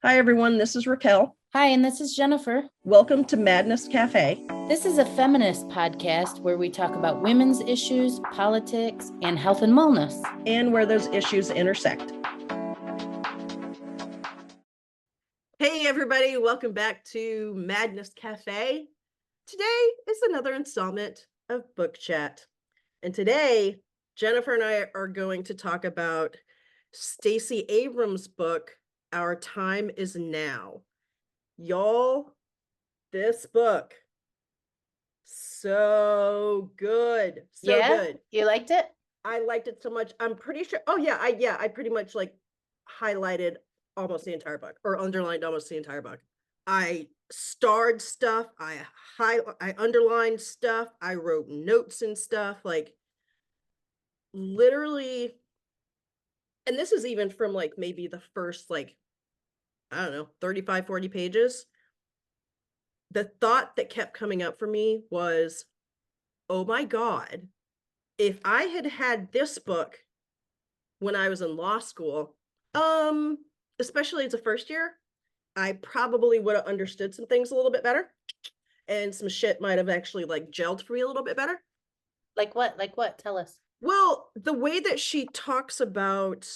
Hi, everyone. This is Raquel. Hi, and this is Jennifer. Welcome to Madness Cafe. This is a feminist podcast where we talk about women's issues, politics, and health and wellness. And where those issues intersect. Hey, everybody. Welcome back to Madness Cafe. Today is another installment of Book Chat. And today, Jennifer and I are going to talk about Stacey Abrams' book, Our Time Is Now. Y'all, this book, so good. So good. You liked it? I liked it so much. I'm pretty sure. Oh yeah, I pretty much like highlighted almost the entire book or underlined almost the entire book. I starred stuff, I underlined stuff, I wrote notes and stuff, like literally. And this is even from like maybe the first, like, I don't know, 35, 40 pages. The thought that kept coming up for me was, oh my God, if I had had this book when I was in law school, especially as a first year, I probably would have understood some things a little bit better, and some shit might have actually like gelled for me a little bit better. Like what? Like what? Tell us. Well, the way that she talks about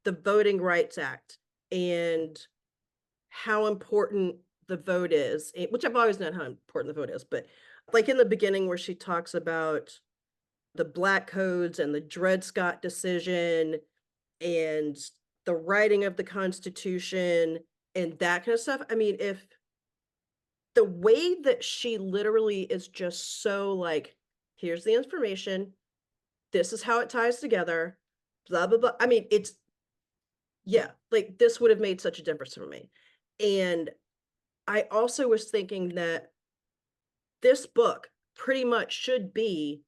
the Voting Rights Act and how important the vote is, which I've always known how important the vote is, but like in the beginning where she talks about the Black codes and the Dred Scott decision and the writing of the Constitution and that kind of stuff. I mean, if the way that she literally is just so like, here's the information, this is how it ties together, blah, blah, blah. I mean, it's, yeah, like this would have made such a difference for me. And I also was thinking that this book pretty much should be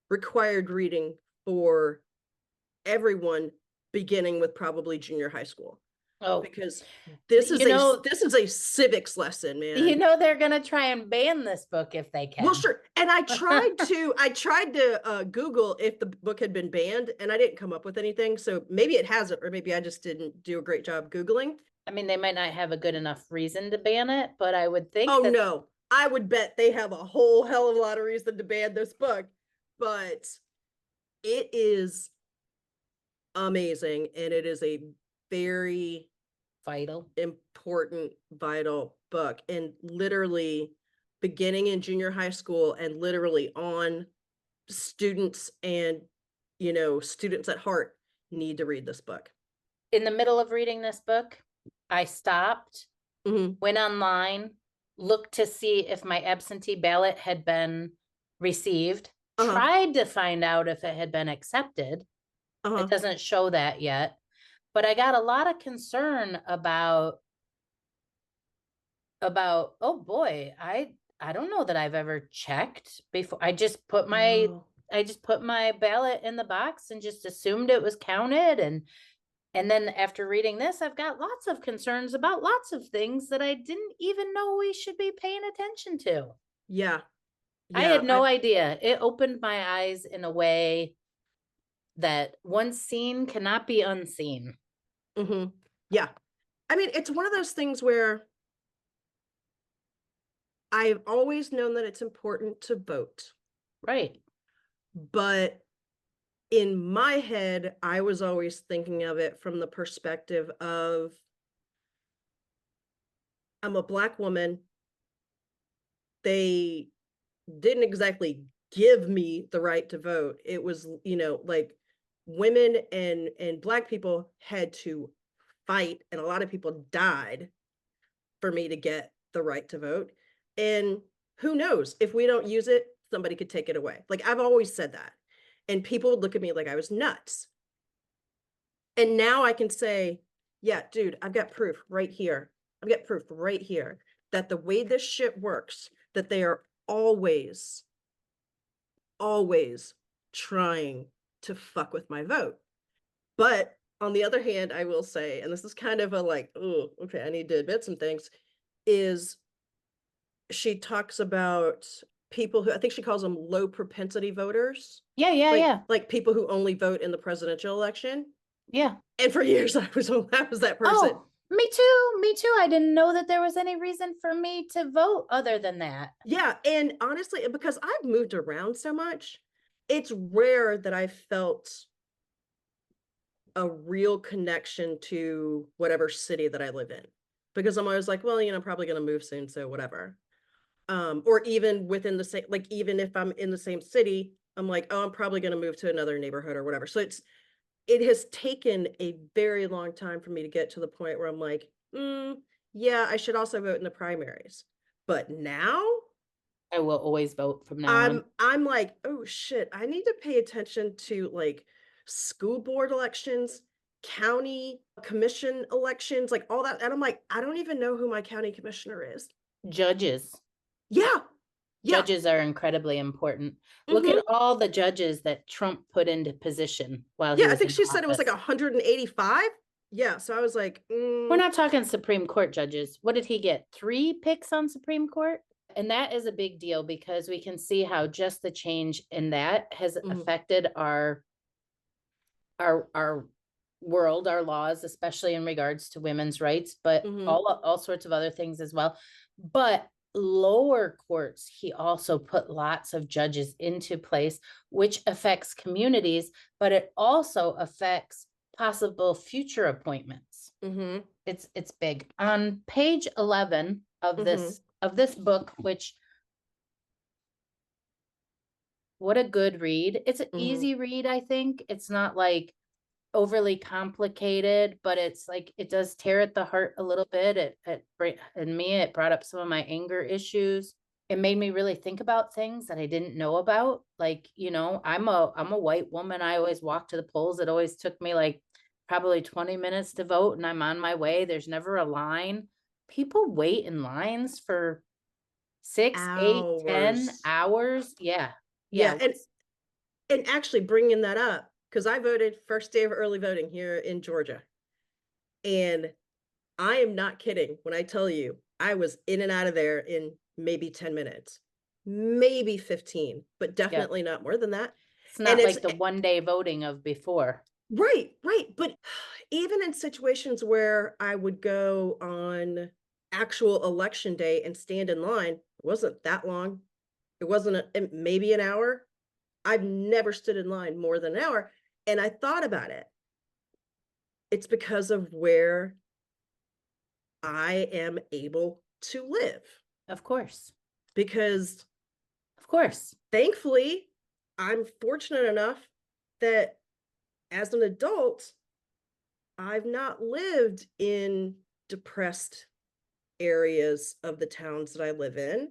required reading for everyone, beginning with probably junior high school. Oh, because this is this is a civics lesson, man. You know they're gonna try and ban this book if they can. Well, sure. And I tried to Google if the book had been banned, and I didn't come up with anything. So maybe it hasn't, or maybe I just didn't do a great job Googling. I mean, they might not have a good enough reason to ban it, but I would think. Oh no, I would bet they have a whole hell of a lot of reason to ban this book, but it is amazing, and it is a very vital, important, vital book. And literally beginning in junior high school and literally on, students and, you know, students at heart need to read this book. In the middle of reading this book, I stopped, went online, looked to see if my absentee ballot had been received, tried to find out if it had been accepted. It doesn't show that yet. But I got a lot of concern about, oh boy, I don't know that I've ever checked before. I just put my ballot in the box and just assumed it was counted. And then after reading this, I've got lots of concerns about lots of things that I didn't even know we should be paying attention to. Yeah. I had no idea. It opened my eyes in a way that once seen cannot be unseen. Yeah. I mean, it's one of those things where I've always known that it's important to vote. Right. But in my head, I was always thinking of it from the perspective of, I'm a Black woman. They didn't exactly give me the right to vote. It was, you know, like women and Black people had to fight, and a lot of people died for me to get the right to vote. And who knows, if we don't use it, somebody could take it away. Like, I've always said that, and people would look at me like I was nuts. And now I can say, yeah, dude, I've got proof right here. I've got proof right here that the way this shit works, that they are always trying to fuck with my vote. But on the other hand, I will say, and this is kind of a like, oh, okay, I need to admit some things, is she talks about people who, I think she calls them low propensity voters. Yeah. Like people who only vote in the presidential election. Yeah. And for years I was that person. Me too. Me too. I didn't know that there was any reason for me to vote other than that. Yeah. And honestly, because I've moved around so much, it's rare that I felt a real connection to whatever city that I live in. Because I'm always like, well, I'm probably going to move soon, so whatever. Or even within the same, like, even if I'm in the same city, I'm like, oh, I'm probably going to move to another neighborhood or whatever. So it has taken a very long time for me to get to the point where I'm like, yeah, I should also vote in the primaries. But now I will always vote from now on. I'm like, oh shit, I need to pay attention to like school board elections, county commission elections, like all that. And I'm like, I don't even know who my county commissioner is. Judges. Yeah. Yeah. Judges are incredibly important. Look Mm-hmm. at all the judges that Trump put into position while he Yeah, I was think in she said it was like office. 185. Yeah, so I was like, We're not talking Supreme Court judges. What did he get? 3 picks on Supreme Court? And that is a big deal because we can see how just the change in that has affected our world, our laws, especially in regards to women's rights, but all sorts of other things as well. But lower courts, he also put lots of judges into place, which affects communities, but it also affects possible future appointments. It's big. On page 11 of this book, which what a good read. It's an easy read, I think. It's not like overly complicated, but it's like it does tear at the heart a little bit. In me, it brought up some of my anger issues. It made me really think about things that I didn't know about. Like, I'm a white woman. I always walk to the polls. It always took me like probably 20 minutes to vote, and I'm on my way. There's never a line. People wait in lines for 6, 8, 10 hours. hours. Yeah. Yeah, Yeah. and actually bringing that up, because I voted first day of early voting here in Georgia. And I am not kidding when I tell you I was in and out of there in maybe 10 minutes, maybe 15, but definitely not more than that. It's And not it's like the one day voting of before. right, right. But even in situations where I would go on actual election day and stand in line, it wasn't that long. It wasn't maybe an hour. I've never stood in line more than an hour. And I thought about it. It's because of where I am able to live. Of course. Because Of course. thankfully, I'm fortunate enough that as an adult, I've not lived in depressed areas of the towns that I live in.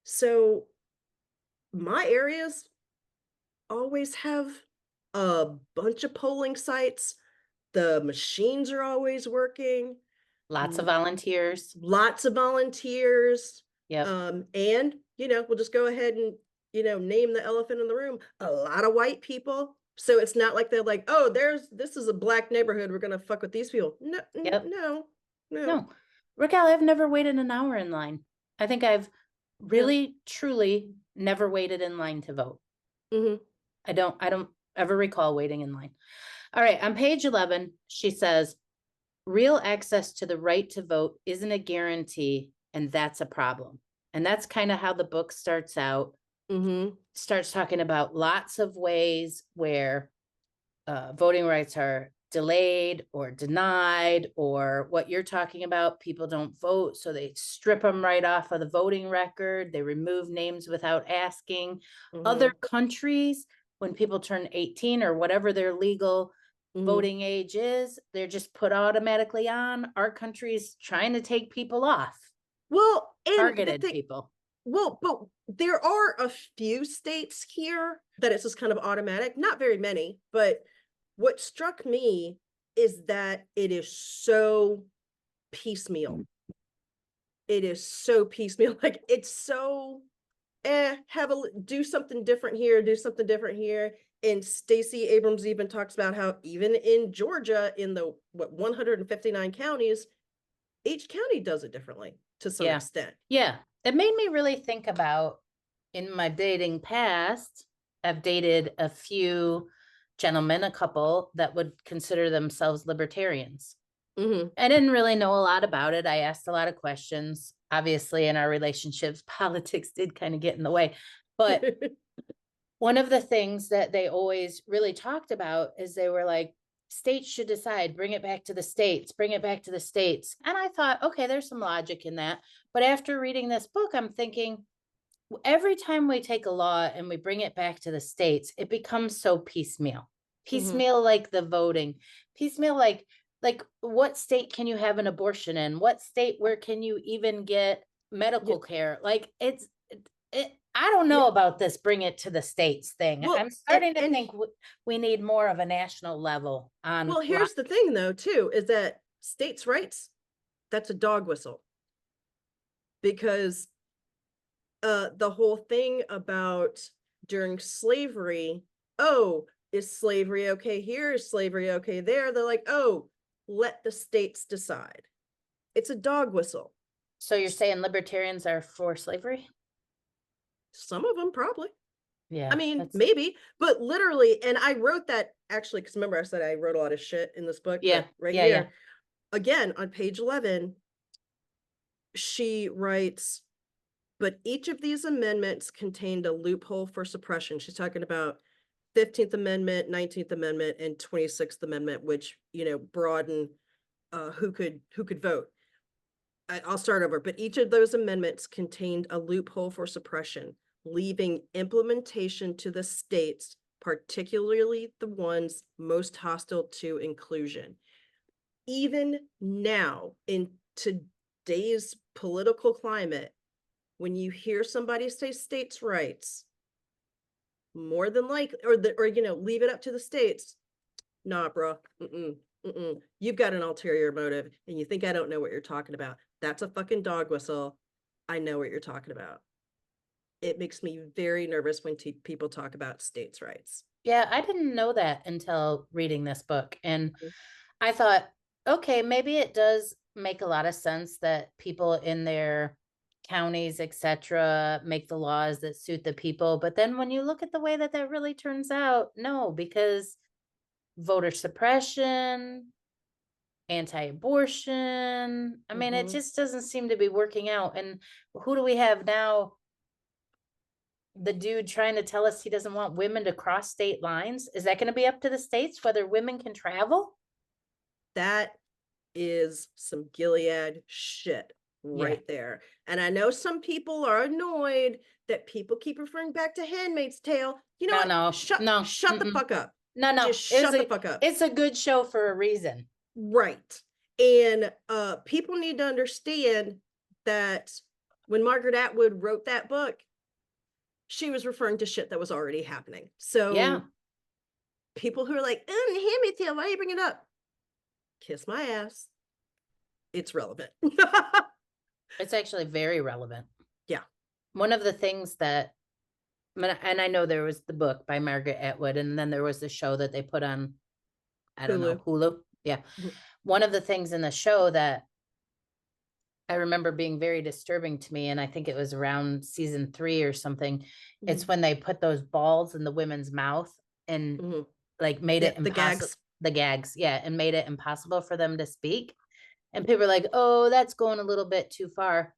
So my areas always have a bunch of polling sites. The machines are always working. Lots of volunteers. Lots of volunteers. Yep. And, we'll just go ahead and, name the elephant in the room. A lot of white people. So it's not like they're like, oh, this is a black neighborhood. We're going to fuck with these people. No, Yep. no. Raquel, I've never waited an hour in line. I think I've really, truly never waited in line to vote. I don't ever recall waiting in line. All right. On page 11, she says, real access to the right to vote isn't a guarantee, and that's a problem. And that's kind of how the book starts out. Starts talking about lots of ways where voting rights are delayed or denied, or what you're talking about, people don't vote, so they strip them right off of the voting record. They remove names without asking. Other countries, when people turn 18 or whatever their legal voting age is, they're just put automatically on. Our country's trying to take people off. Well, and targeted people. Well, but there are a few states here that it's just kind of automatic. Not very many, but what struck me is that it is so piecemeal. It is so piecemeal. Like it's so, do something different here, do something different here. And Stacey Abrams even talks about how even in Georgia, in the 159 counties, each county does it differently to some extent. Yeah. It made me really think about, in my dating past, I've dated a few gentlemen, a couple that would consider themselves libertarians. I didn't really know a lot about it. I asked a lot of questions. Obviously, in our relationships, politics did kind of get in the way. But one of the things that they always really talked about is they were like, states should decide, bring it back to the states, bring it back to the states. And I thought, okay, there's some logic in that. But after reading this book, I'm thinking, every time we take a law and we bring it back to the states, it becomes so piecemeal. Piecemeal like the voting, piecemeal like what state can you have an abortion in? What state where can you even get medical care? Like I don't know about this bring it to the states thing. Well, I'm starting to think we need more of a national level on. Well, here's the thing though, too, is that states' rights, that's a dog whistle. Because the whole thing about during slavery, oh, is slavery okay here? Is slavery okay there? They're like, oh, let the states decide. It's a dog whistle. So you're saying libertarians are for slavery? Some of them probably. Yeah. I mean, maybe, but literally, and I wrote that actually, because remember I said I wrote a lot of shit in this book. Yeah. Right here, again, on page 11, she writes, but each of these amendments contained a loophole for suppression. She's talking about 15th Amendment, 19th Amendment, and 26th Amendment, which, broaden who could vote. I'll start over, but each of those amendments contained a loophole for suppression, leaving implementation to the states, particularly the ones most hostile to inclusion. Even now, in today's political climate, when you hear somebody say states' rights, more than likely, or leave it up to the states. Nah, bro. You've got an ulterior motive, and you think I don't know what you're talking about. That's a fucking dog whistle. I know what you're talking about. It makes me very nervous when people talk about states' rights. Yeah, I didn't know that until reading this book. And I thought, okay, maybe it does make a lot of sense that people in their counties, etc., make the laws that suit the people. But then when you look at the way that that really turns out, no, because voter suppression, anti-abortion, I mean, it just doesn't seem to be working out. And who do we have now? The dude trying to tell us he doesn't want women to cross state lines. Is that going to be up to the states whether women can travel? That is some Gilead shit right there. And I know some people are annoyed that people keep referring back to Handmaid's Tale. You know what? Shut the fuck up. No. Just shut the fuck up. It's a good show for a reason. Right. And people need to understand that when Margaret Atwood wrote that book, she was referring to shit that was already happening. So people who are like, Handmaid's Tale, why are you bringing it up? Kiss my ass. It's relevant. It's actually very relevant. Yeah. One of the things that, and I know there was the book by Margaret Atwood, and then there was the show that they put on, I don't know, Hulu. Yeah. One of the things in the show that I remember being very disturbing to me, and I think it was around season 3 or something. It's when they put those balls in the women's mouth and like made it impossible. The gags, and made it impossible for them to speak. And people are like, oh, that's going a little bit too far.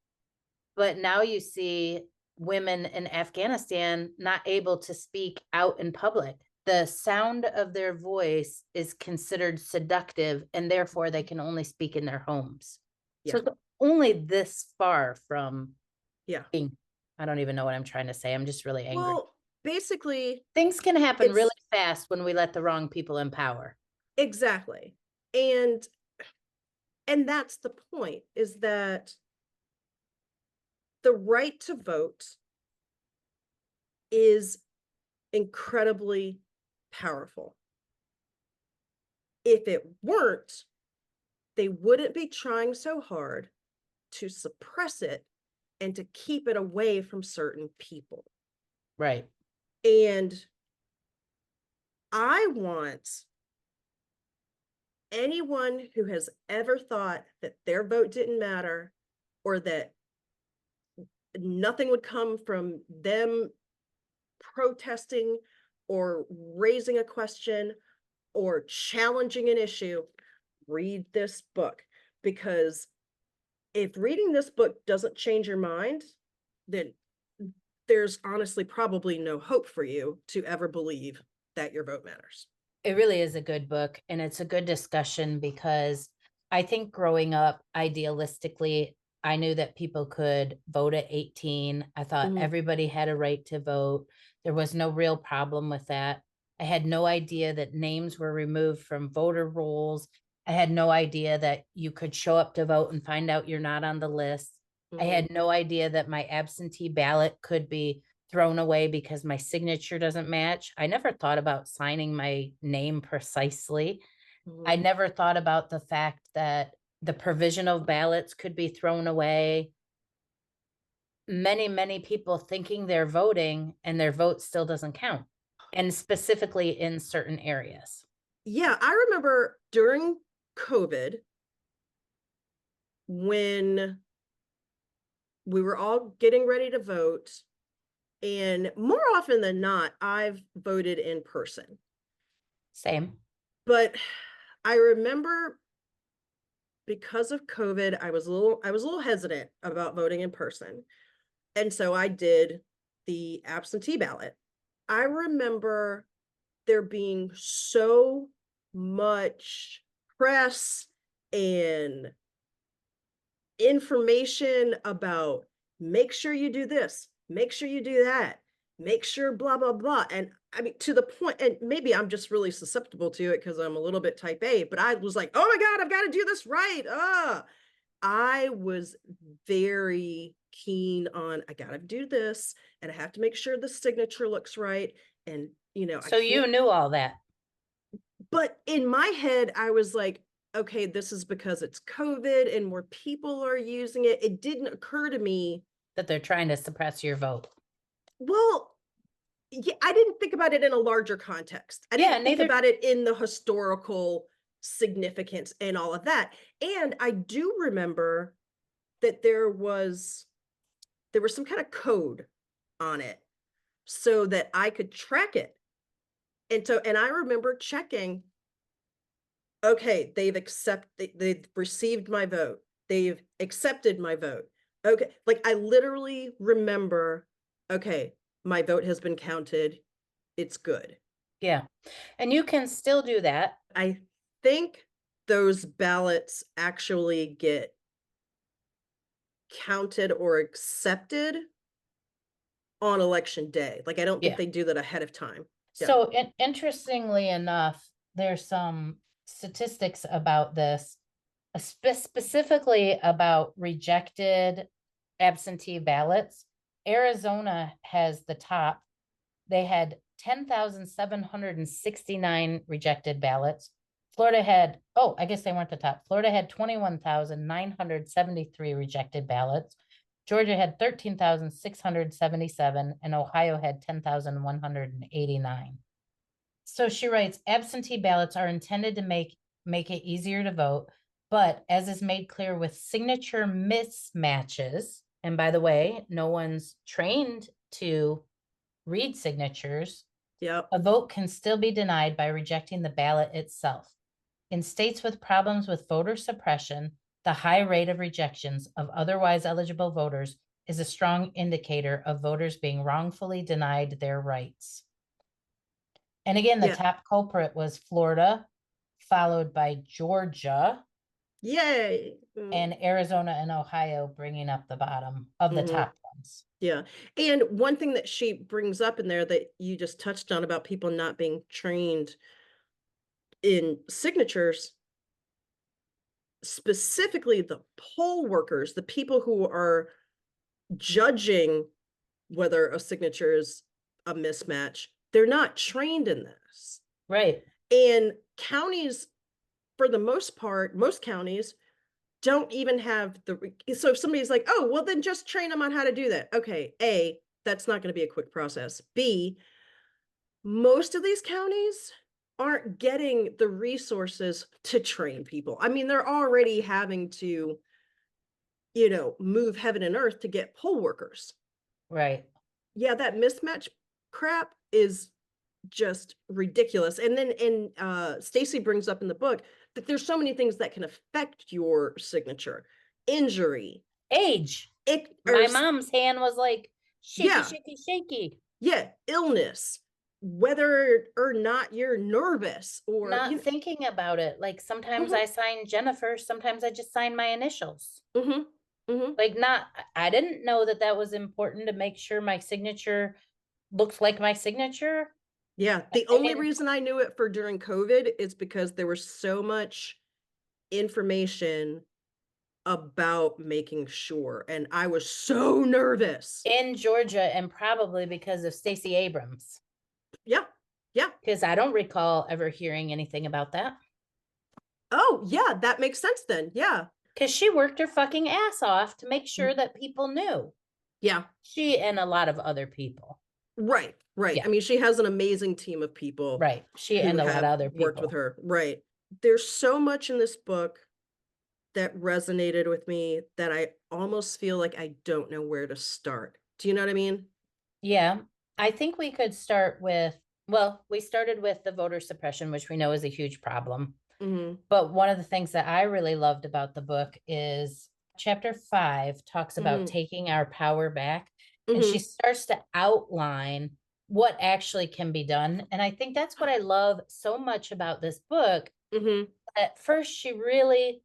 But now you see women in Afghanistan not able to speak out in public. The sound of their voice is considered seductive, and therefore they can only speak in their homes. So it's only this far from being, I don't even know what I'm trying to say. I'm just really angry. Well, basically, things can happen really fast when we let the wrong people in power. Exactly. And that's the point, is that the right to vote is incredibly powerful. If it weren't, they wouldn't be trying so hard to suppress it and to keep it away from certain people. Right. And I want anyone who has ever thought that their vote didn't matter, or that nothing would come from them protesting or raising a question or challenging an issue, read this book, because if reading this book doesn't change your mind, then there's honestly probably no hope for you to ever believe that your vote matters. It really is a good book, and it's a good discussion because I think growing up, idealistically, I knew that people could vote at 18. I thought everybody had a right to vote. There was no real problem with that. I had no idea that names were removed from voter rolls. I had no idea that you could show up to vote and find out you're not on the list. I had no idea that my absentee ballot could be thrown away because my signature doesn't match. I never thought about signing my name precisely. I never thought about the fact that the provisional ballots could be thrown away. Many people thinking they're voting and their vote still doesn't count, and specifically in certain areas. Yeah, I remember during COVID when we were all getting ready to vote, and more often than not, I've voted in person. Same. But I remember because of COVID, I was a little hesitant about voting in person. And so I did the absentee ballot. I remember there being so much press and information about, make sure you do this, make sure you do that, make sure blah, blah, blah. And I mean, to the point, and maybe I'm just really susceptible to it because I'm a little bit type A, but I was like, oh my God, I've got to do this right. I was very keen on, I got to do this and I have to make sure the signature looks right. And, So you knew all that. But in my head, I was like, okay, this is because it's COVID and more people are using it. It didn't occur to me that they're trying to suppress your vote. Well, yeah, I didn't think about it in a larger context. I didn't think about it in the historical significance and all of that. And I do remember that there was some kind of code on it so that I could track it. And I remember checking, okay, they've received my vote. They've accepted my vote. Okay, like I literally remember, okay, my vote has been counted. It's good. Yeah. And you can still do that. I think those ballots actually get counted or accepted on election day. Like I don't think they do that ahead of time. So interestingly enough, there's some statistics about this, specifically about rejected absentee ballots. Arizona has the top. They had 10,769 rejected ballots. Florida had, I guess they weren't the top. Florida had 21,973 rejected ballots. Georgia had 13,677 and Ohio had 10,189. So she writes, absentee ballots are intended to make it easier to vote, but as is made clear with signature mismatches, and by the way, no one's trained to read signatures, a vote can still be denied by rejecting the ballot itself. In states with problems with voter suppression, the high rate of rejections of otherwise eligible voters is a strong indicator of voters being wrongfully denied their rights. And again, the top culprit was Florida, followed by Georgia. Yay. And Arizona and Ohio bringing up the bottom of the top ones. Yeah. And one thing that she brings up in there that you just touched on about people not being trained in signatures, specifically the poll workers, the people who are judging whether a signature is a mismatch, they're not trained in this. Right. And counties, for the most part, most counties don't even have so if somebody's like, oh, well, then just train them on how to do that. Okay, A, that's not going to be a quick process. B, most of these counties aren't getting the resources to train people. I mean, they're already having to, move heaven and earth to get poll workers. Right. Yeah, that mismatch crap is just ridiculous. And then Stacey brings up in the book that there's so many things that can affect your signature. Injury, Age. or My mom's hand was like shaky, yeah, shaky, shaky. yeah, illness, whether or not you're nervous or Not thinking about it. Like sometimes mhm, I sign Jennifer, sometimes I just sign my initials. mhm, mhm. Like not, I didn't know that that was important to make sure my signature looks like my signature. Yeah, the I only mean, reason I knew it for during COVID is because there was so much information about making sure, and I was so nervous. in Georgia, and probably because of Stacey Abrams, Yeah, yeah. because I don't recall ever hearing anything about that. Oh, yeah, that makes sense then. Yeah. Because she worked her fucking ass off to make sure that people knew. Yeah. She and a lot of other people. Right, right. I Yeah, mean, she has an amazing team of people right. She who and a lot of have other worked with people. her. Right. There's so much in this book that resonated with me that I almost feel like I don't know where to start. Do you know what I mean? Yeah, I think we could start with, well, we started with the voter suppression, which we know is a huge problem. Mhm. But one of the things that I really loved about the book is chapter 5 talks about Mhm. taking our power back. And she Mhm. starts to outline what actually can be done. And I think that's what I love so much about this book. Mhm. At first, she really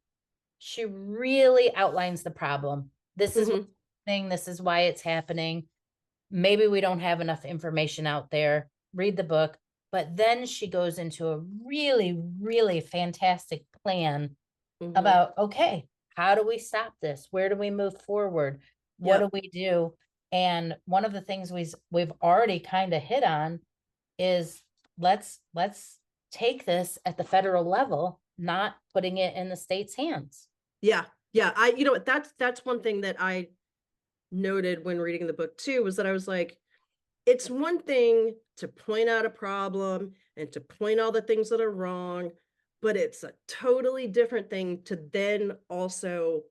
outlines the problem. This is what's Mhm. happening. This is why it's happening. Maybe we don't have enough information out there. Read the book. But then she goes into a really, really fantastic plan Mhm. about, okay, how do we stop this? Where do we move forward? What do Yep. we do? And one of the things we've already kind of hit on is let's take this at the federal level, not putting it in the state's hands. Yeah. Yeah. I you know what, that's one thing that I noted when reading the book too, was that I was like, it's one thing to point out a problem and to point all the things that are wrong, but it's a totally different thing to then also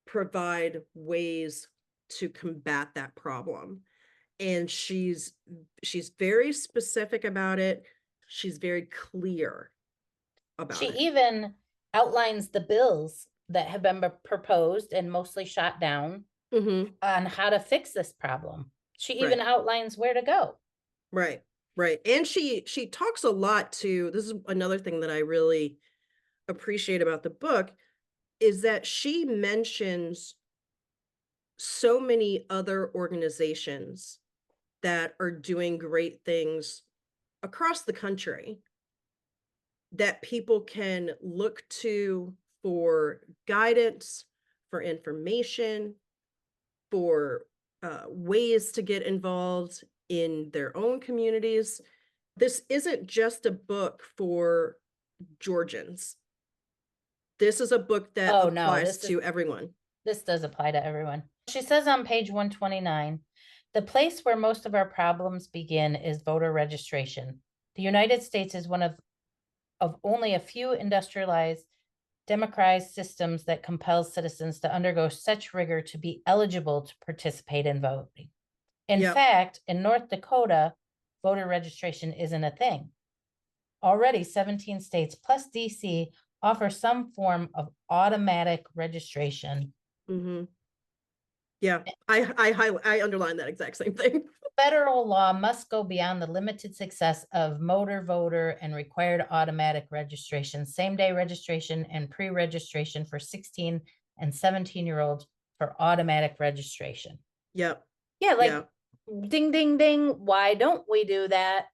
provide ways to combat that problem. And she's very specific about it. She's very clear She about it. even outlines the bills that have been proposed and mostly shot down Mhm. on how to fix this problem. She even Right. outlines where to go. Right. Right. And she talks a lot too. This is another thing that I really appreciate about the book, is that she mentions so many other organizations that are doing great things across the country that people can look to for guidance, for information, for ways to get involved in their own communities. This isn't just a book for Georgians. This is a book that Oh no, applies to everyone. this does apply to everyone. She says on page 129, the place where most of our problems begin is voter registration. The United States is one of only a few industrialized democratized systems that compels citizens to undergo such rigor to be eligible to participate in voting. In Yep. fact, in North Dakota, voter registration isn't a thing. Already, 17 states plus DC offer some form of automatic registration. Mhm. Yeah. I underline that exact same thing. Federal law must go beyond the limited success of motor voter and required automatic registration, same day registration, and pre registration for 16 and 17-year-olds for automatic registration. Yep. Yeah, Yeah. like ding, ding, ding. Why don't we do that?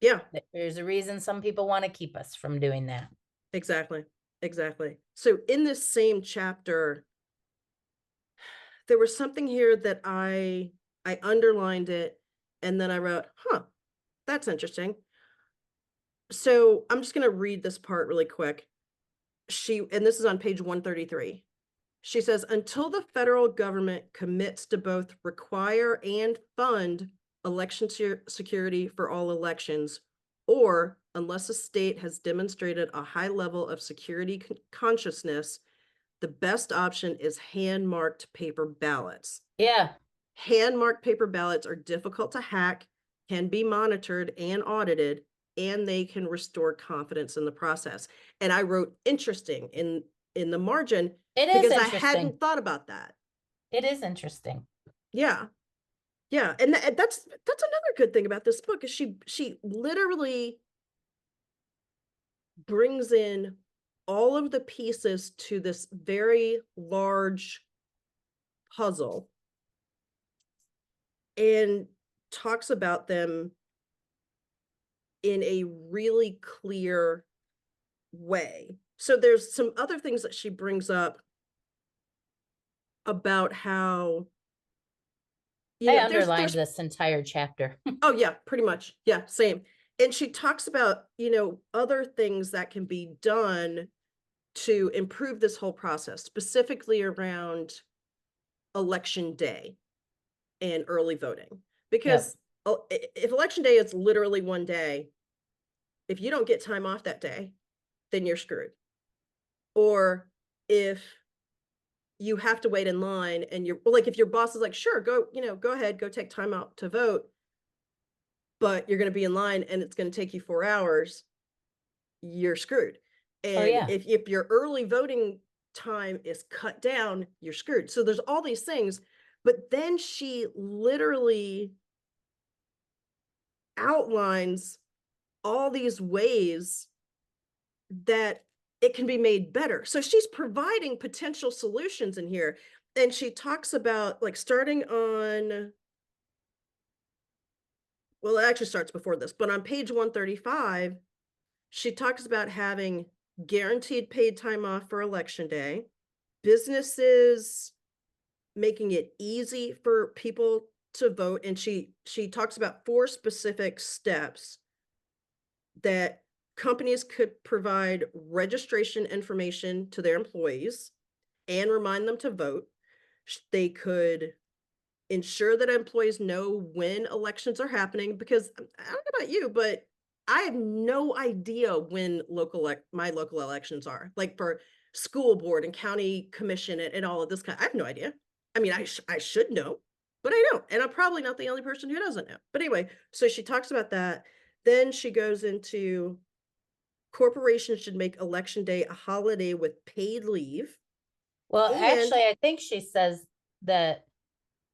Yeah. There's a reason some people want to keep us from doing that. Exactly. Exactly. So in this same chapter, there was something here that I underlined it and then I wrote, "Huh, that's interesting." So I'm just going to read this part really quick. And this is on page 133. She says, until the federal government commits to both require and fund election security for all elections, or unless a state has demonstrated a high level of security consciousness, the best option is hand-marked paper ballots. Yeah. Hand-marked paper ballots are difficult to hack, can be monitored and audited, and they can restore confidence in the process. And I wrote interesting in the margin It is because I interesting. hadn't thought about that. It is interesting. Yeah. Yeah. And that's another good thing about this book is she literally brings in all of the pieces to this very large puzzle and talks about them in a really clear way. So there's some other things that she brings up about how, I there's underlined this entire chapter. oh yeah, pretty much. Yeah, same. And she talks about, other things that can be done to improve this whole process, specifically around election day and early voting. Yep. Because if election day is literally one day, if you don't get time off that day, then you're screwed. Or if you have to wait in line and you're like, if your boss is like, sure, go ahead, go take time out to vote, but you're going to be in line and it's going to take you 4 hours, you're screwed. Oh, And yeah. if your early voting time is cut down, you're screwed. So there's all these things, but then she literally outlines all these ways that it can be made better. So she's providing potential solutions in here. And she talks about like starting on, well, it actually starts before this, but on page 135, she talks about having guaranteed paid time off for election day, businesses making it easy for people to vote. And she talks about 4 specific steps that companies could provide registration information to their employees and remind them to vote. They could ensure that employees know when elections are happening because I don't know about you, but I have no idea when my local elections are. Like for school board and county commission and all of this kind. I have no idea. I mean, I should know, but I don't. And I'm probably not the only person who doesn't know. But anyway, so she talks about that. Then she goes into corporations should make election day a holiday with paid leave. Well, And actually, I think she says that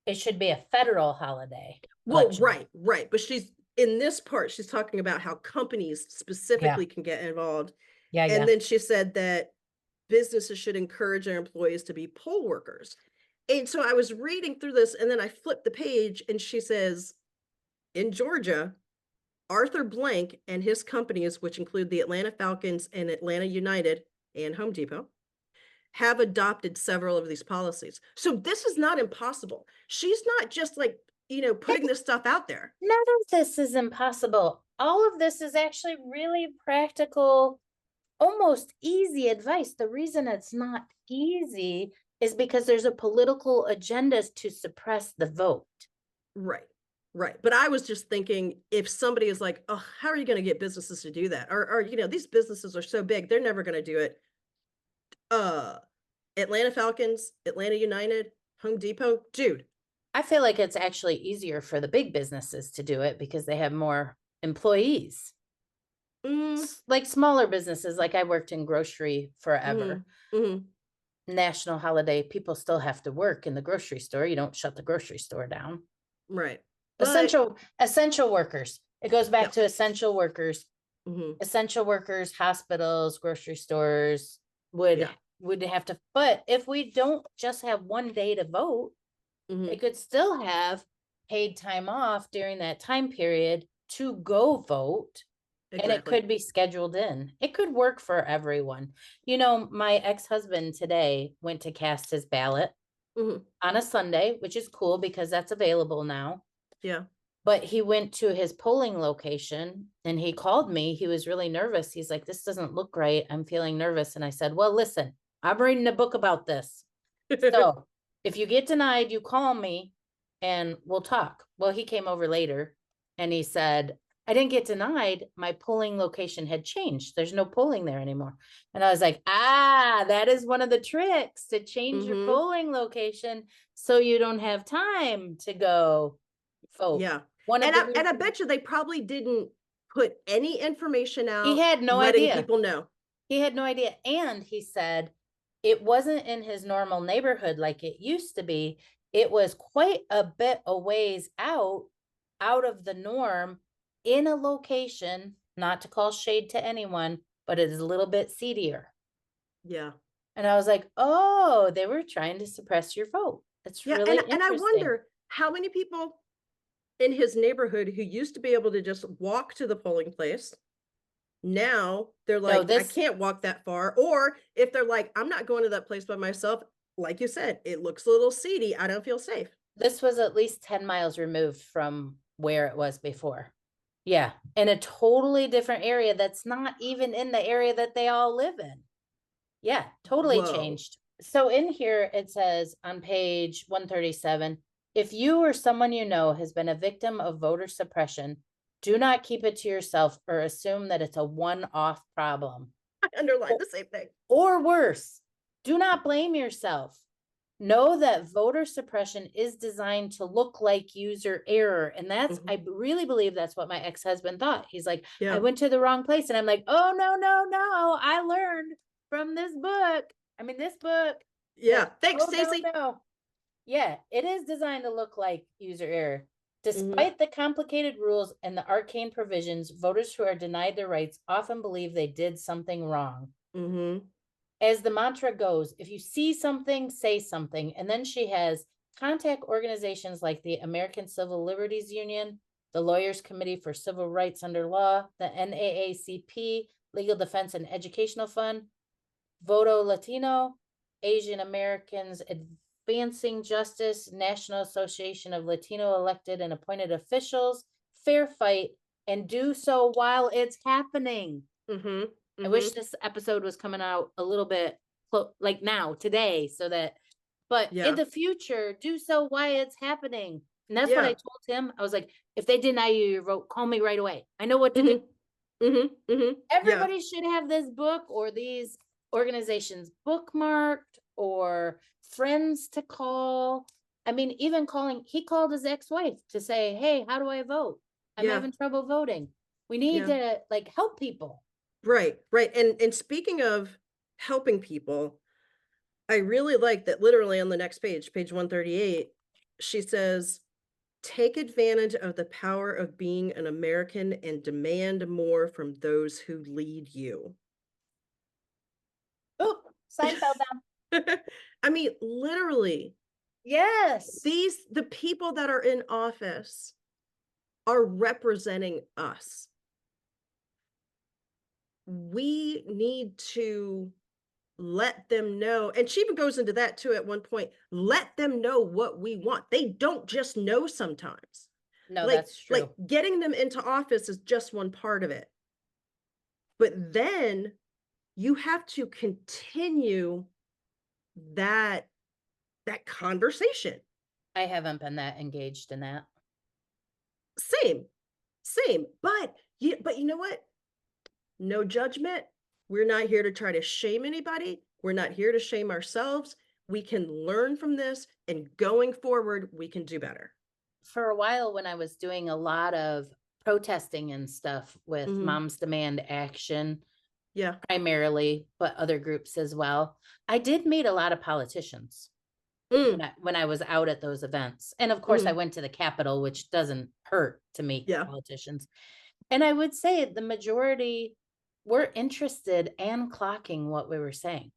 it should be a federal holiday. well, Election. right. But she's in this part, she's talking about how companies Yeah. specifically can get involved. Yeah. And Yeah. then she said that businesses should encourage their employees to be poll workers. And so I was reading through this and then I flipped the page and she says, in Georgia, Arthur Blank and his companies, which include the Atlanta Falcons and Atlanta United and Home Depot, have adopted several of these policies. So this is not impossible. She's not just like, putting this stuff out there. None of this is impossible. All of this is actually really practical, almost easy advice. The reason it's not easy is because there's a political agenda to suppress the vote. Right. Right. But I was just thinking if somebody is like, oh, how are you going to get businesses to do that? Or, these businesses are so big, they're never going to do it. Atlanta Falcons, Atlanta United, Home Depot, dude. I feel like it's actually easier for the big businesses to do it because they have more employees. Like smaller businesses, like I worked in grocery forever. National holiday, people still have to work in the grocery store. You don't shut the grocery store down. Right. Essential workers. It goes back to essential workers. Essential workers, hospitals, grocery stores would have to, but if we don't just have one day to vote, they could still have paid time off during that time period to go vote. Exactly. And it could be scheduled in. It could work for everyone. My ex-husband today went to cast his ballot on a Sunday, which is cool because that's available now. Yeah. But he went to his polling location and he called me. He was really nervous. He's like, this doesn't look right. I'm feeling nervous. And I said, well, listen, I'm reading a book about this. So if you get denied, you call me and we'll talk. Well, he came over later and he said, I didn't get denied. My polling location had changed. There's no polling there anymore. And I was like, that is one of the tricks to change your polling location so you don't have time to go vote. Yeah. One of And the I reasons bet you they probably didn't put any information he out had no letting idea. people know. He had no idea. And he said it wasn't in his normal neighborhood like it used to be. It was quite a bit a ways out of the norm, in a location, not to call shade to anyone, but it is a little bit seedier. Yeah. And I was like, oh, they were trying to suppress your vote. It's Yeah, really and I interesting. wonder how many people in his neighborhood who used to be able to just walk to the polling place, now they're No, like, I this can't walk that far. Or if they're like, I'm not going to that place by myself, like you said, it looks a little seedy. I don't feel safe. this was at least 10 miles removed from where it was before. Yeah, in a totally different area that's not even in the area that they all live in. Yeah, totally Whoa. changed. So in here it says on page 137, if you or someone you know has been a victim of voter suppression, do not keep it to yourself or assume that it's a one-off problem. I underlined the same thing. Or worse, do not blame yourself. Know that voter suppression is designed to look like user error. And that's, I really believe that's what my ex-husband thought. He's like, I Yeah. went to the wrong place. And I'm like, oh, no, no, no. I learned from this book. I mean, this book. Yeah. That, Thanks, oh, no, Stacey. no. Yeah, it is designed to look like user error. Despite the complicated rules and the arcane provisions, voters who are denied their rights often believe they did something wrong. As the mantra goes, if you see something, say something. And then she has contact organizations like the American Civil Liberties Union, the Lawyers Committee for Civil Rights Under Law, the NAACP, Legal Defense and Educational Fund, Voto Latino, Asian Americans Advancing Justice, National Association of Latino Elected and Appointed Officials, Fair Fight, and Do So While It's Happening. I wish this episode was coming out a little bit like now, today, so that, but in the future, do so while it's happening. And that's what I told him. I was like, if they deny you your vote, call me right away. I know what to do. Everybody should have this book or these organizations bookmarked or friends to call. I mean, even calling, he called his ex-wife to say, hey, how do I vote? I'm having trouble voting. We need to like help people. Right, right. And speaking of helping people, I really like that literally on the next page, page 138, she says, take advantage of the power of being an American and demand more from those who lead you. Oh, sign fell down. I mean, literally. Yes. The people that are in office are representing us. We need to let them know, and she even goes into that too at one point, let them know what we want. They don't just know sometimes. No, Like that's true. getting them into office is just one part of it. But then you have to continue that conversation. I haven't been that engaged in that. Same. But you know what? No judgment. We're not here to try to shame anybody. We're not here to shame ourselves. We can learn from this, and going forward, we can do better. For a while, when I was doing a lot of protesting and stuff with Moms Demand Action, primarily, but other groups as well, I did meet a lot of politicians when I was out at those events. And of course, I went to the Capitol, which doesn't hurt to meet politicians. And I would say the majority were interested and clocking what we were saying.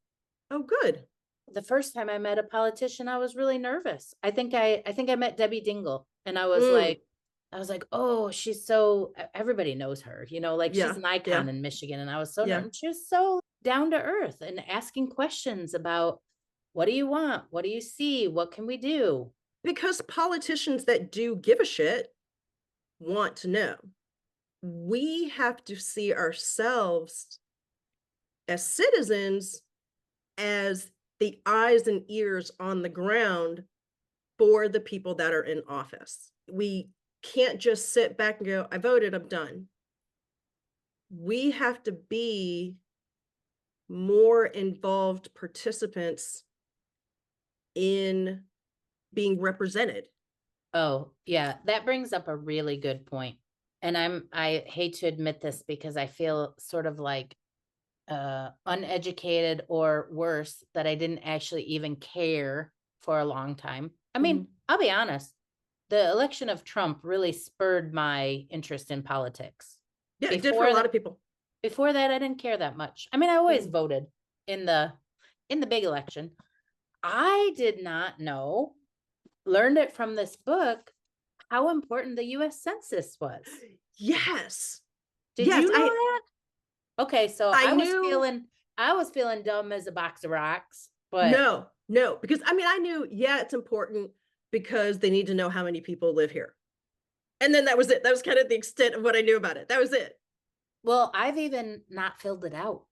Oh, good. The first time I met a politician, I was really nervous. I think I met Debbie Dingle, and I was like, oh, she's so, everybody knows her, you know, like she's an icon in Michigan. And I was so nervous. She was so down to earth and asking questions about, what do you want? What do you see? What can we do? Because politicians that do give a shit want to know. We have to see ourselves as citizens as the eyes and ears on the ground for the people that are in office. We can't just sit back and go, I voted, I'm done. We have to be more involved participants in being represented. Oh, yeah, that brings up a really good point. And I hate to admit this because I feel sort of like uneducated or worse that I didn't actually even care for a long time. I mean, I'll be honest, the election of Trump really spurred my interest in politics. Yeah, it did for a lot of people. Before that, I didn't care that much. I mean, I always voted in the big election. I did not know, learned it from this book, how important the US Census was. Yes. Did you know that? Okay, so I was feeling dumb as a box of rocks, but no, because I mean, I knew, yeah, it's important because they need to know how many people live here. And then that was it. That was kind of the extent of what I knew about it. That was it. well, I've even not filled it out.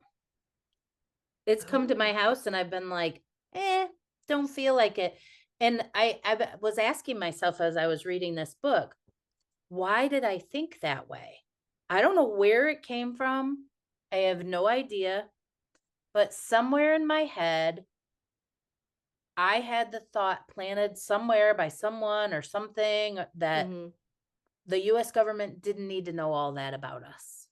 It's come to my house and I've been like, don't feel like it. And I was asking myself as I was reading this book, why did I think that way? I don't know where it came from. I have no idea. But somewhere in my head, I had the thought planted somewhere by someone or something that the US government didn't need to know all that about us.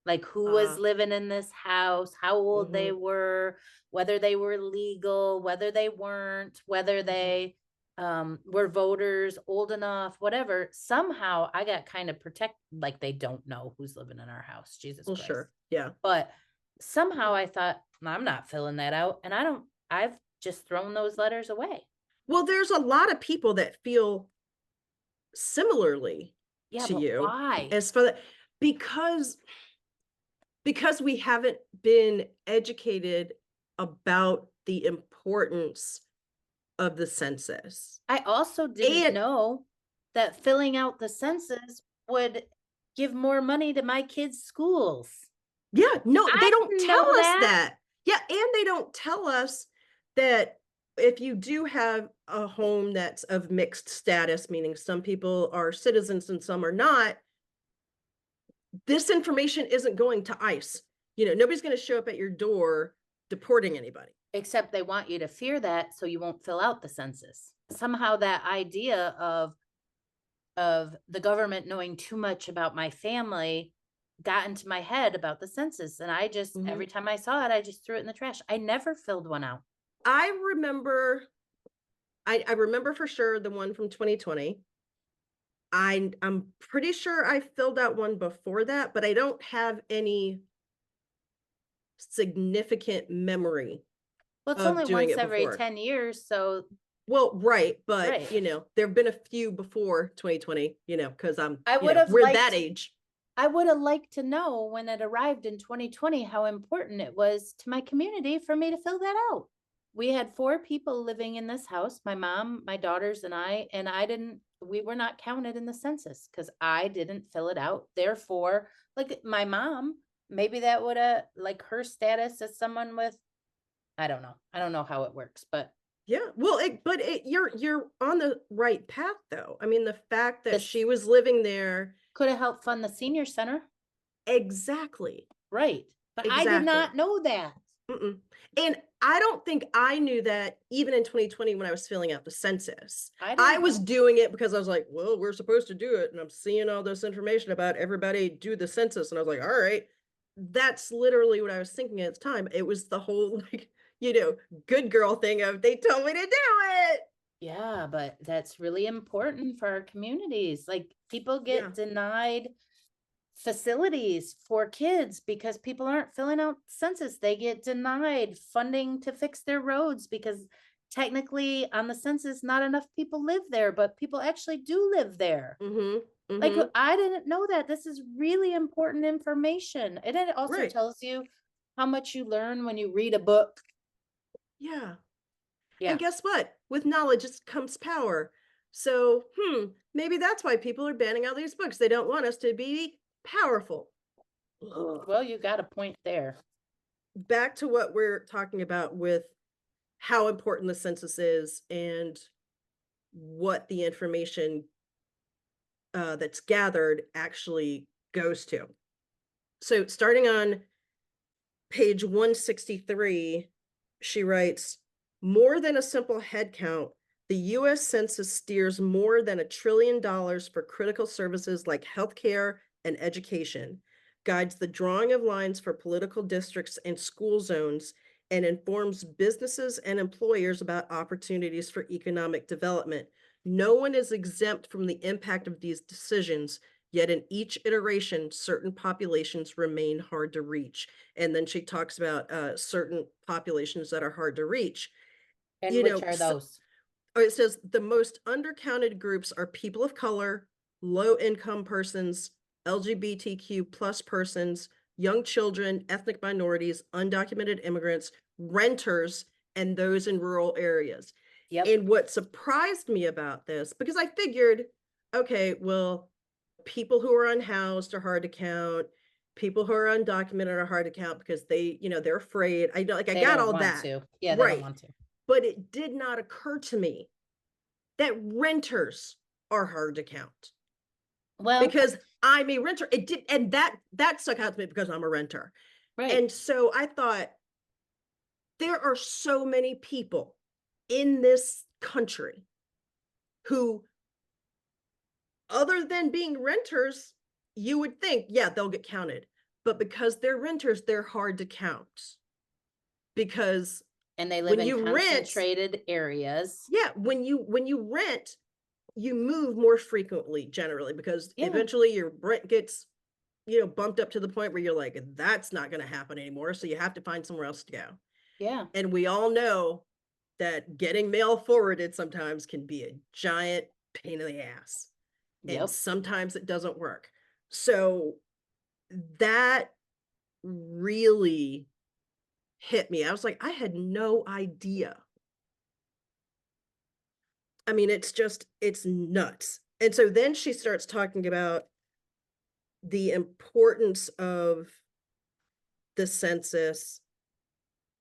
Like who was living in this house, how old they were, whether they were legal, whether they weren't, whether they were voters, old enough, whatever. Somehow I got kind of protected, like they don't know who's living in our house. Jesus Christ. Sure. Yeah. But somehow I thought, I'm not filling that out. And I've just thrown those letters away. Well, there's a lot of people that feel similarly to but you. Why? As for that, because we haven't been educated about the importance of the census. I also didn't know that filling out the census would give more money to my kids' schools. Yeah, no, they don't tell us that. Yeah, and they don't tell us that if you do have a home that's of mixed status, meaning some people are citizens and some are not, this information isn't going to ICE. Nobody's going to show up at your door deporting anybody. Except they want you to fear that so you won't fill out the census. Somehow that idea of the government knowing too much about my family got into my head about the census. And I just, every time I saw it, I just threw it in the trash. I never filled one out. I remember for sure the one from 2020. I'm pretty sure I filled out one before that, but I don't have any significant memory. Well, it's only once every 10 years, so. Well, right, but there have been a few before 2020, because we're that age. I would have liked to know when it arrived in 2020 how important it was to my community for me to fill that out. We had 4 people living in this house, my mom, my daughters, and we were not counted in the census because I didn't fill it out. Therefore, like my mom, maybe that would have, like her status as someone with, I don't know how it works, but. Yeah, well, you're on the right path though. I mean, the fact that she was living there could have helped fund the senior center. Exactly. Right. But I did not know that. And I don't think I knew that even in 2020 when I was filling out the census. I was doing it because I was like, well, we're supposed to do it. And I'm seeing all this information about everybody do the census. And I was like, all right, that's literally what I was thinking at the time. It was the whole good girl thing of they told me to do it. Yeah, but that's really important for our communities. Like people get denied facilities for kids because people aren't filling out census. They get denied funding to fix their roads because technically on the census, not enough people live there, but people actually do live there. Like I didn't know that. This is really important information. And it also tells you how much you learn when you read a book. Yeah. And guess what? With knowledge comes power. So, maybe that's why people are banning all these books. They don't want us to be powerful. Well, you got a point there. Back to what we're talking about with how important the census is and what the information that's gathered actually goes to. So starting on page 163, she writes, more than a simple head count, The U.S. Census steers more than $1 trillion for critical services like healthcare and education, guides the drawing of lines for political districts and school zones, and informs businesses and employers about opportunities for economic development. No one is exempt from the impact of these decisions, yet in each iteration, certain populations remain hard to reach. And then she talks about certain populations that are hard to reach. And You which know, are those? it says the most undercounted groups are people of color, low income persons, LGBTQ plus persons, young children, ethnic minorities, undocumented immigrants, renters, and those in rural areas. Yep. And what surprised me about this, because I figured, okay, well, people who are unhoused are hard to count. People who are undocumented are hard to count because they're afraid. I know, like I They got don't all want that. to. Yeah, they don't Right. want to. But it did not occur to me that renters are hard to count Well, because I'm a renter. It did, and that stuck out to me because I'm a renter. right. And so I thought there are so many people in this country who, other than being renters, you would think, yeah, they'll get counted. But because they're renters, they're hard to count. Because And they live when in you rent, concentrated areas. yeah, when you rent, you move more frequently generally because Yeah. eventually your rent gets, bumped up to the point where you're like, that's not going to happen anymore. So you have to find somewhere else to go. Yeah. And we all know that getting mail forwarded sometimes can be a giant pain in the ass. And Yep. sometimes it doesn't work. So that really hit me. I was like, I had no idea. I mean, it's nuts. And so then she starts talking about the importance of the census.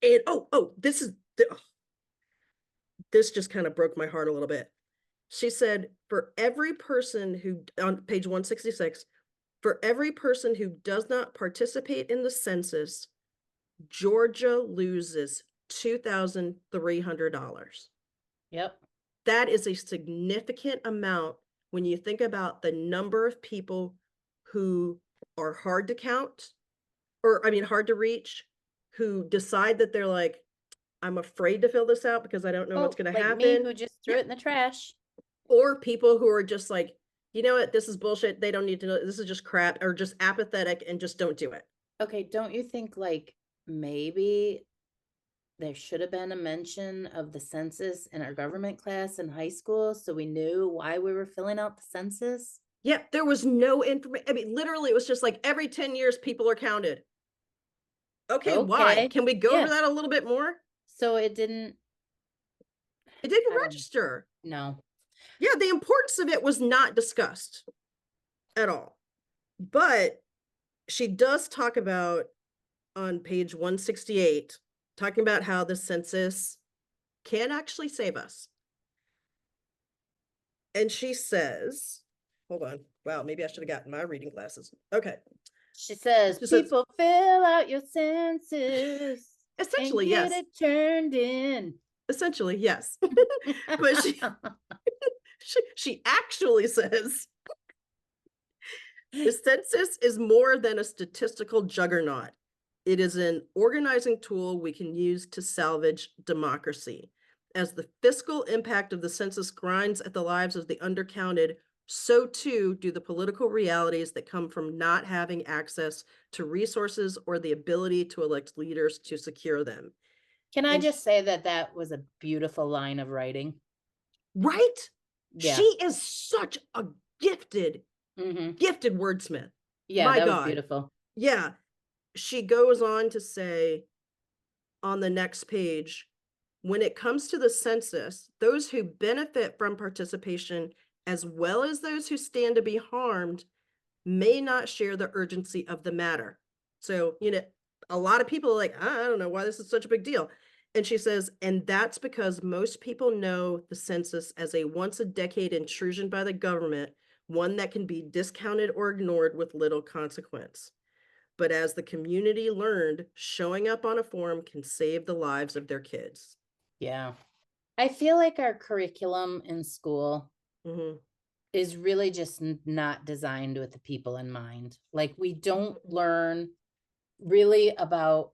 And this just kind of broke my heart a little bit. She said, for every person who, on page 166, for every person who does not participate in the census, Georgia loses $2,300. Yep. That is a significant amount when you think about the number of people who are hard to count, or I mean, hard to reach, who decide that they're like, I'm afraid to fill this out because I don't know what's Oh, going to like me happen. who just threw Yeah. it in the trash. Or people who are just like, you know what, this is bullshit. They don't need to know. This is just crap, or just apathetic and just don't do it. Okay, don't you think like maybe there should have been a mention of the census in our government class in high school so we knew why we were filling out the census? Yeah, there was no information. I mean, literally, it was just like every 10 years, people are counted. Okay, why? Okay. Can we go over Yeah. that a little bit more? So it didn't, It didn't I don't register. know. Yeah, the importance of it was not discussed at all. But she does talk about on page 168, talking about how the census can actually save us. And she says, hold on. Wow, maybe I should have gotten my reading glasses. Okay. She says, She says, people fill out your census and essentially, get yes. it turned in. Essentially, yes. But she actually says, the census is more than a statistical juggernaut. It is an organizing tool we can use to salvage democracy. As the fiscal impact of the census grinds at the lives of the undercounted, so too do the political realities that come from not having access to resources or the ability to elect leaders to secure them. Can I And just say that that was a beautiful line of writing? right? Yeah. She is such a gifted wordsmith. Yeah, My that was God. beautiful. Yeah. She goes on to say on the next page, when it comes to the census, those who benefit from participation, as well as those who stand to be harmed, may not share the urgency of the matter. So, a lot of people are like, I don't know why this is such a big deal. And she says, and that's because most people know the census as a once a decade intrusion by the government, one that can be discounted or ignored with little consequence. But as the community learned, showing up on a form can save the lives of their kids. Yeah. I feel like our curriculum in school Mhm. is really just not designed with the people in mind. Like, we don't learn really about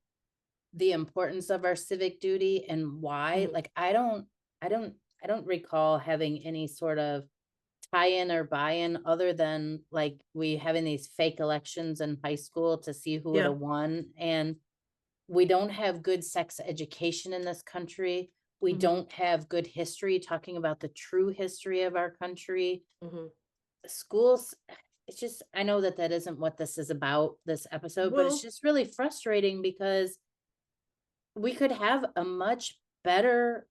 the importance of our civic duty and why. Mhm. Like, I don't recall having any sort of tie-in or buy-in other than like we having these fake elections in high school to see who would Yeah. have won. And we don't have good sex education in this country. We Mhm. don't have good history talking about the true history of our country. Mhm. Schools, it's just, I know that that isn't what this is about, this episode, but it's Well, just really frustrating because we could have a much better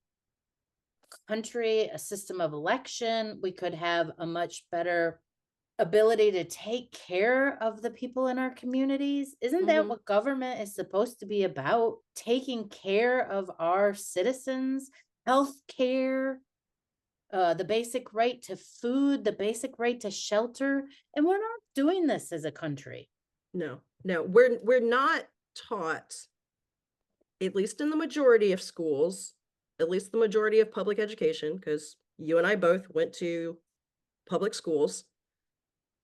country, a system of election. We could have a much better ability to take care of the people in our communities. Isn't that mhm. what government is supposed to be about? Taking care of our citizens, health care, the basic right to food, the basic right to shelter. And we're not doing this as a country. No. No, we're not taught, at least in the majority of schools, at least the majority of public education, because you and I both went to public schools,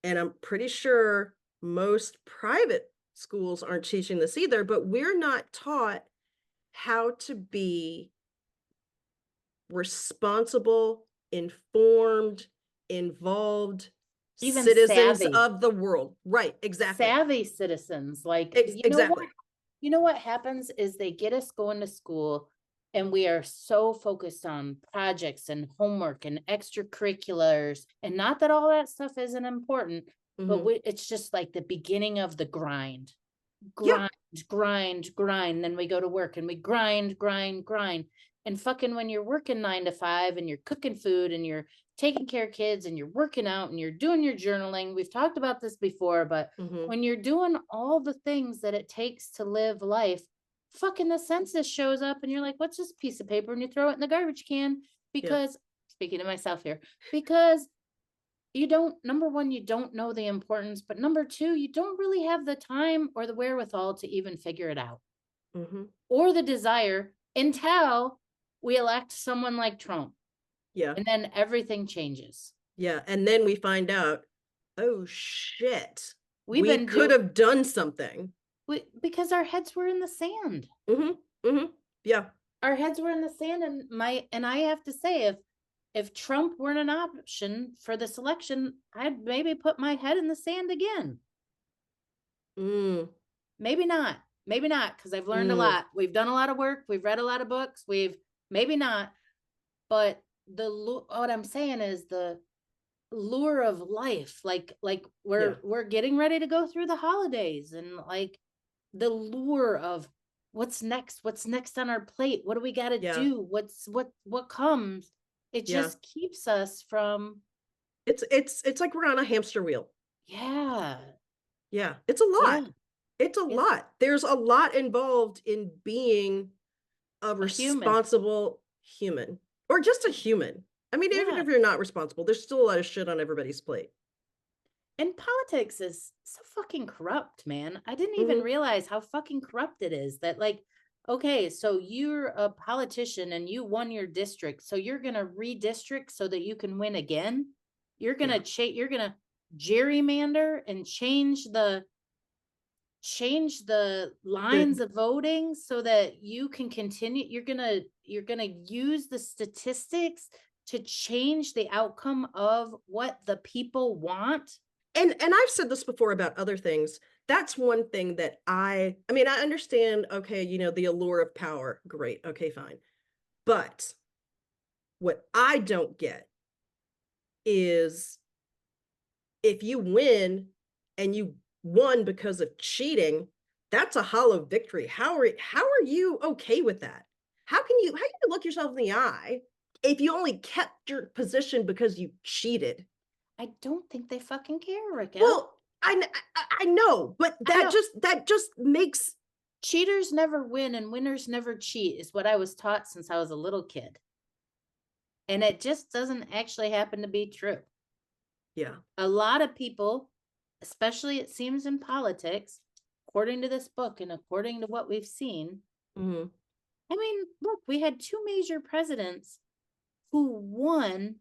and I'm pretty sure most private schools aren't teaching this either, but we're not taught how to be responsible, informed, involved Even citizens savvy, of the world. Right, exactly. savvy citizens. Like, Exactly. you know what happens is they get us going to school and we are so focused on projects and homework and extracurriculars. And not that all that stuff isn't important, but Mhm. it's just like the beginning of the grind, Yeah, grind, grind, grind. Then we go to work and we grind, grind, grind. And fucking when you're working 9 to 5 and you're cooking food and you're taking care of kids and you're working out and you're doing your journaling, we've talked about this before, but mhm. when you're doing all the things that it takes to live life, fucking the census shows up and you're like, what's this piece of paper? And you throw it in the garbage can Yeah, because, speaking to myself here, because you don't, number one, you don't know the importance, but number two, you don't really have the time or the wherewithal to even figure it out mhm. or the desire until we elect someone like Trump. Yeah, And then everything changes. yeah, and then we find out, "Oh, shit. We've We been could do have done something." because our heads were in the sand. Mhm, mhm. Yeah, Our heads were in the sand, and I have to say, if Trump weren't an option for this election, I'd maybe put my head in the sand again. mm, Maybe not. Maybe not, because I've learned a mm, lot. We've done a lot of work. We've read a lot of books. We've maybe not, but what I'm saying is the lure of life. Like yeah, we're getting ready to go through the holidays, and like the lure of what's next on our plate, what do we got to yeah, do, what comes, it yeah. just keeps us from. It's like we're on a hamster wheel. Yeah, Yeah, it's a yeah, lot. It's a it's lot. There's a lot involved in being a a human. responsible human, or just a human. I mean, even Yeah, if you're not responsible, there's still a lot of shit on everybody's plate. and politics is so fucking corrupt, man. I didn't even Mhm. realize how fucking corrupt it is. That like, okay, so you're a politician and you won your district, so you're gonna redistrict so that you can win again. Yeah, You're gonna gerrymander and change the the lines of voting so that you can continue. You're gonna use the statistics to change the outcome of what the people want. and I've said this before about other things. That's one thing that I mean, I understand, okay, the allure of power. Great. Okay, fine. But what I don't get is, if you win and you won because of cheating, that's a hollow victory. How are you okay with that? How can you look yourself in the eye if you only kept your position because you cheated? I don't think they fucking care, Raquel. Well, I know, but I know. that just makes. Cheaters never win and winners never cheat is what I was taught since I was a little kid. And it just doesn't actually happen to be true. Yeah. A lot of people, especially it seems in politics, according to this book and according to what we've seen, Mhm. I mean, look, we had two major presidents who won,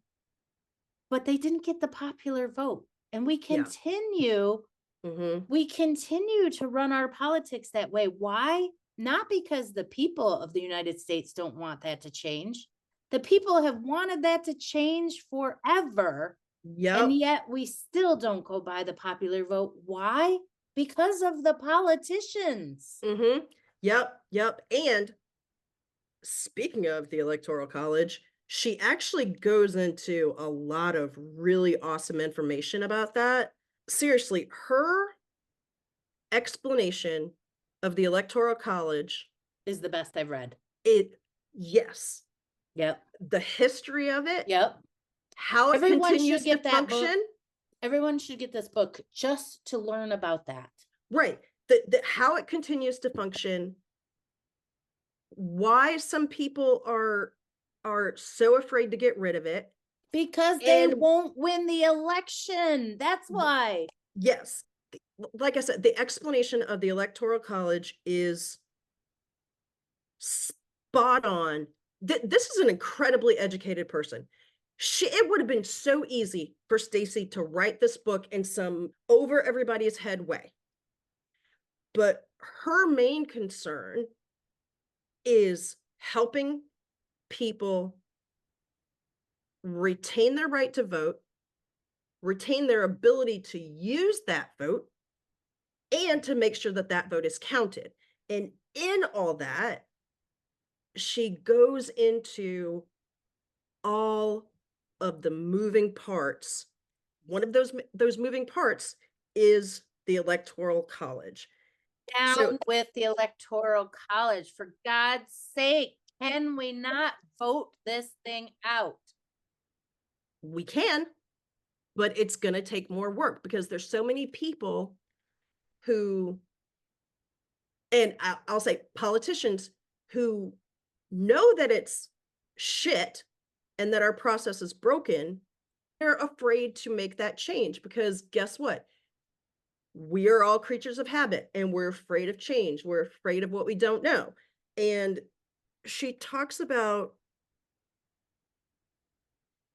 but they didn't get the popular vote. And we continue to run our politics that way. Why? Not because the people of the United States don't want that to change. The people have wanted that to change forever. And yet we still don't go by the popular vote. Why? Because of the politicians. Yep. And speaking of the Electoral College, she actually goes into a lot of really awesome information about that. Seriously, her explanation of the Electoral College is the best I've read. Yes. Yep. The history of it. Yep. How it continues to function. Everyone should get this book just to learn about that. Right. How it continues to function. Why some people are so afraid to get rid of it. Because they won't win the election. That's why. Yes. Like I said, the explanation of the Electoral College is spot on. This is an incredibly educated person. It would have been so easy for Stacey to write this book in some over everybody's head way. But her main concern is helping people retain their right to vote, retain their ability to use that vote, and to make sure that that vote is counted. And in all that, she goes into all of the moving parts. One of those moving parts is the Electoral College. Down with the Electoral College. For God's sake, can we not vote this thing out? We can, but it's going to take more work because there's so many people who, and I'll say politicians who know that it's shit and that our process is broken. They're afraid to make that change because guess what? We are all creatures of habit and we're afraid of change. We're afraid of what we don't know. And she talks about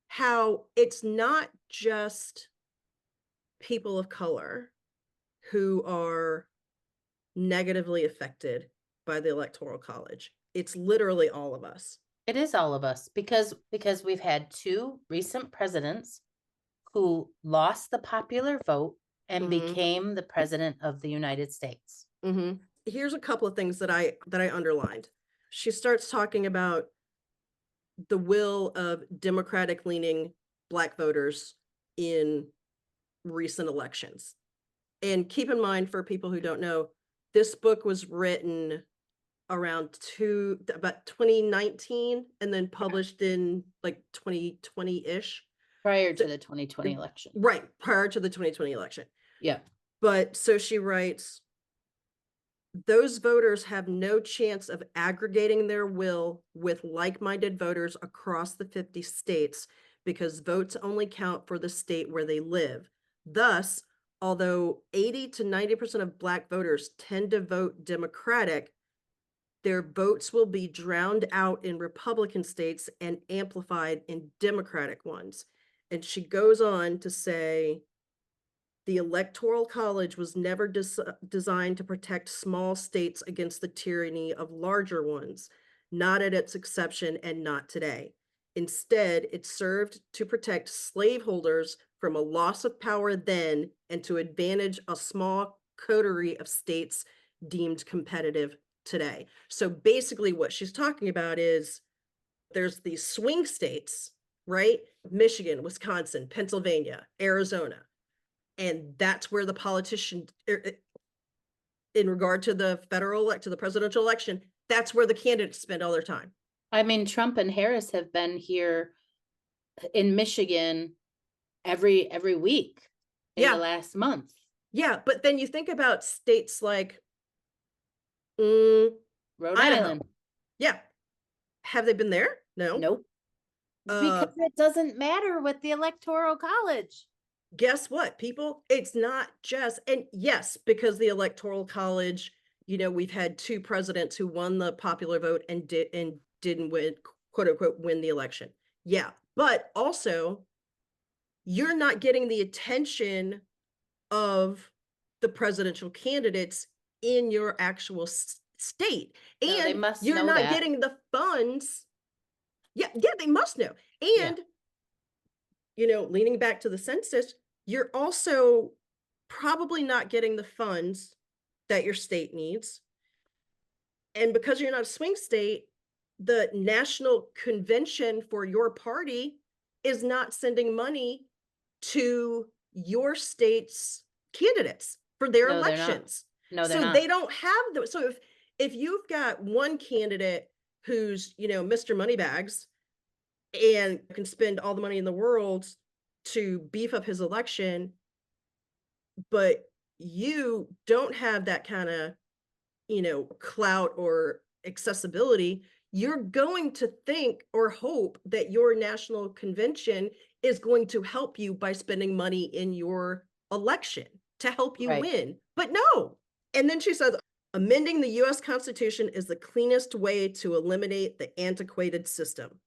how it's not just people of color who are negatively affected by the Electoral College. It's literally all of us. It is all of us because we've had two recent presidents who lost the popular vote and became the president of the United States. Here's a couple of things that I underlined. She starts talking about the will of Democratic leaning Black voters in recent elections. And keep in mind, for people who don't know, this book was written around about 2019 and then published in like 2020-ish. Prior to the 2020 election. Right, prior to the 2020 election. Yeah. But so she writes, those voters have no chance of aggregating their will with like-minded voters across the 50 states because votes only count for the state where they live. Thus, although 80 to 90% of Black voters tend to vote Democratic, their votes will be drowned out in Republican states and amplified in Democratic ones. And she goes on to say, the Electoral College was never designed to protect small states against the tyranny of larger ones, not at its inception and not today. Instead, it served to protect slaveholders from a loss of power then and to advantage a small coterie of states deemed competitive today. So basically what she's talking about is there's these swing states, right? Michigan, Wisconsin, Pennsylvania, Arizona. And that's where the politician, in regard to the to the presidential election, that's where the candidates spend all their time. I mean, Trump and Harris have been here in Michigan every week in the last month. Yeah, but then you think about states like Rhode Idaho. Island. Yeah. Have they been there? No. Nope. Because it doesn't matter with the Electoral College. Guess what, people? It's not just, and yes, because the Electoral College, we've had two presidents who won the popular vote and didn't win, quote unquote, win the election. Yeah. But also, you're not getting the attention of the presidential candidates in your actual state. No, they And must you're know not that. getting the funds. Yeah, yeah, they must know. Yeah, And, leaning back to the census, you're also probably not getting the funds that your state needs. And because you're not a swing state, the national convention for your party is not sending money to your state's candidates for their no, they're not. elections. No, they're So not. they don't have the so if you've got one candidate who's, Mr. Moneybags and can spend all the money in the world to beef up his election, but you don't have that kind of, clout or accessibility, you're going to think or hope that your national convention is going to help you by spending money in your election to help you Right. win. But no. And then she says, amending the US Constitution is the cleanest way to eliminate the antiquated system.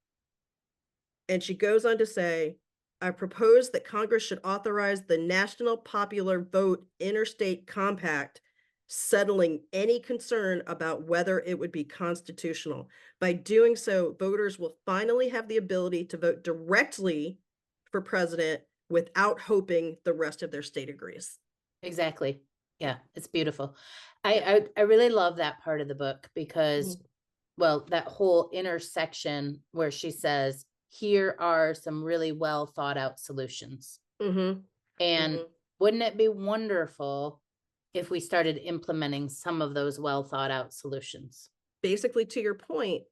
And she goes on to say, I propose that Congress should authorize the National Popular Vote Interstate Compact, settling any concern about whether it would be constitutional. By doing so, voters will finally have the ability to vote directly for president without hoping the rest of their state agrees. Exactly. Yeah, it's beautiful. Yeah. I really love that part of the book because, Mhm. well, that whole intersection where she says, here are some really well thought out solutions. Mhm. And Mhm. wouldn't it be wonderful if we started implementing some of those well thought out solutions? Basically, to your point,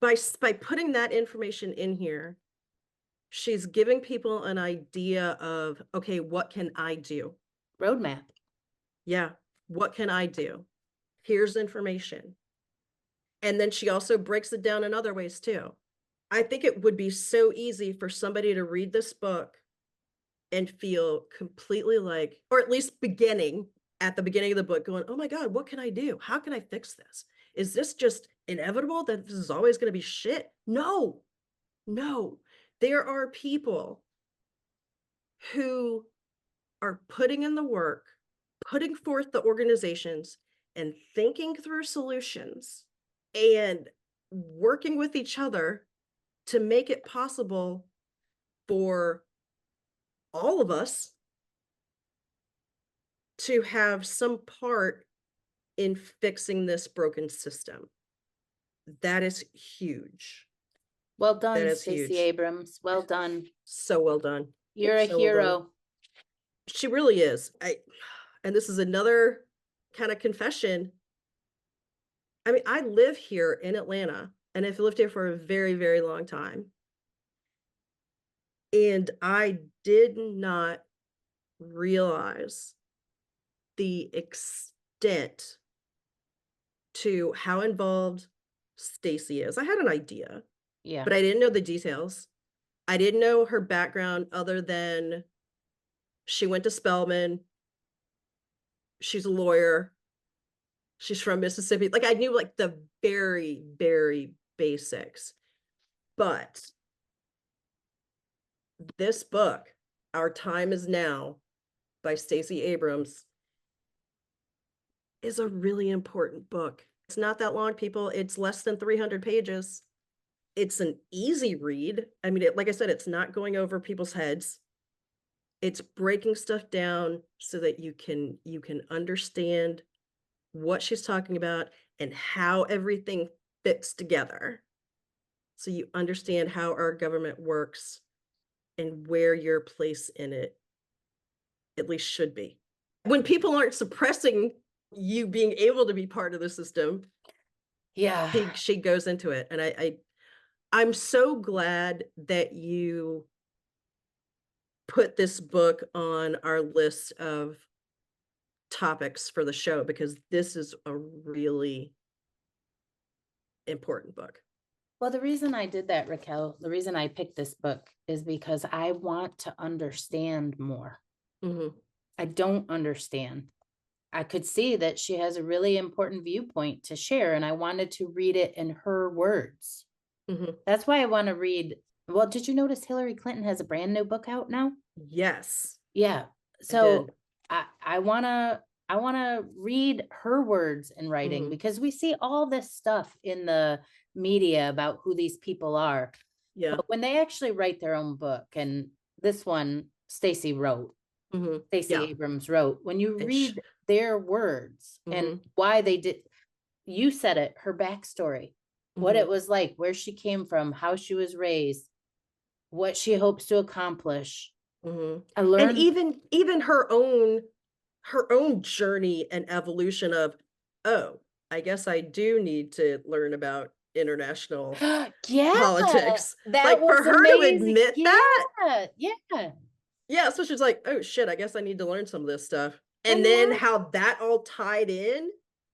by putting that information in here, she's giving people an idea of, okay, what can I do? Roadmap. Yeah, what can I do? Here's information. And then she also breaks it down in other ways too. I think it would be so easy for somebody to read this book and feel completely like, or at least at the beginning of the book, going, oh my God, what can I do? How can I fix this? Is this just inevitable that this is always going to be shit? No, no. There are people who are putting in the work, putting forth the organizations, and thinking through solutions and working with each other to make it possible for all of us to have some part in fixing this broken system. That is huge. Well That done, is Stacey huge. Abrams. Well done. So well done. You're a So well done. hero. She really is. And this is another kind of confession. I mean, I live here in Atlanta and I've lived here for a very, very long time. And I did not realize the extent to how involved Stacey is. I had an idea, Yeah. but I didn't know the details. I didn't know her background other than she went to Spelman. She's a lawyer. She's from Mississippi. Like I knew like the very, very basics. But this book, Our Time Is Now by Stacey Abrams, is a really important book. It's not that long, people. It's less than 300 pages. It's an easy read. I mean, like I said, it's not going over people's heads. It's breaking stuff down so that you can understand what she's talking about and how everything fits together. So you understand how our government works and where your place in it at least should be. When people aren't suppressing you being able to be part of the system, Yeah. she goes into it. And I'm so glad that you put this book on our list of topics for the show because this is a really important book. Well, the reason I did that, Raquel, the reason I picked this book is because I want to understand more. Mm-hmm. I don't understand. I could see that she has a really important viewpoint to share, and I wanted to read it in her words. That's why I want to read. Well, did you notice Hillary Clinton has a brand new book out now? Yes. Yeah. So I want to read her words in writing because we see all this stuff in the media about who these people are. Yeah. But when they actually write their own book, and this one Stacey wrote, Stacey Abrams wrote, when you read their words and why they did, you said it, her backstory, what it was like, where she came from, how she was raised, what she hopes to accomplish. I learned, and even her own journey and evolution of, oh, I guess I do need to learn about international politics. That like was for her amazing. to admit that. Yeah. So she's like, oh shit, I guess I need to learn some of this stuff. And then how that all tied in.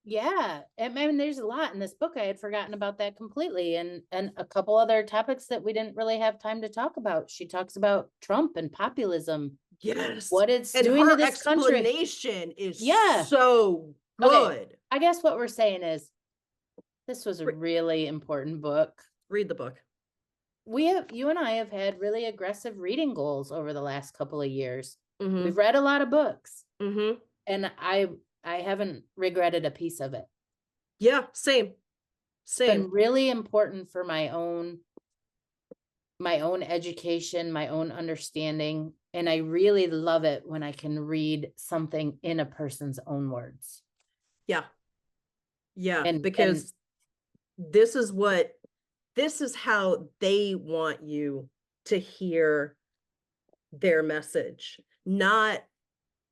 Yeah. I mean, there's a lot in this book. I had forgotten about that completely. And a couple other topics that we didn't really have time to talk about. She talks about Trump and populism. Yes. What it's and doing her to this country. Explanation is so good. Okay. I guess what we're saying is this was a really important book. Read the book. You and I have had really aggressive reading goals over the last couple of years. We've read a lot of books. And I haven't regretted a piece of it. Yeah, same. It's been really important for my own education, my own understanding. And I really love it when I can read something in a person's own words. Yeah. Because this is how they want you to hear their message, not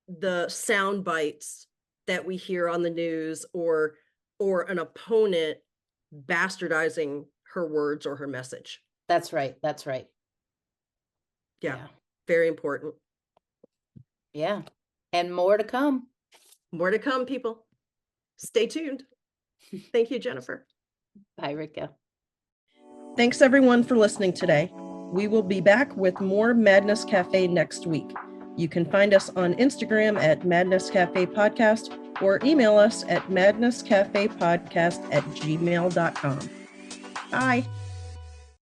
the sound bites that we hear on the news or an opponent bastardizing her words or her message. That's right. Yeah. Very important. Yeah. And more to come. More to come, people. Stay tuned. Thank you, Jennifer. Bye, Rika. Thanks everyone for listening today. We will be back with more Madness Cafe next week. You can find us on Instagram at Madness Cafe Podcast or email us at madnesscafepodcast@gmail.com. Bye.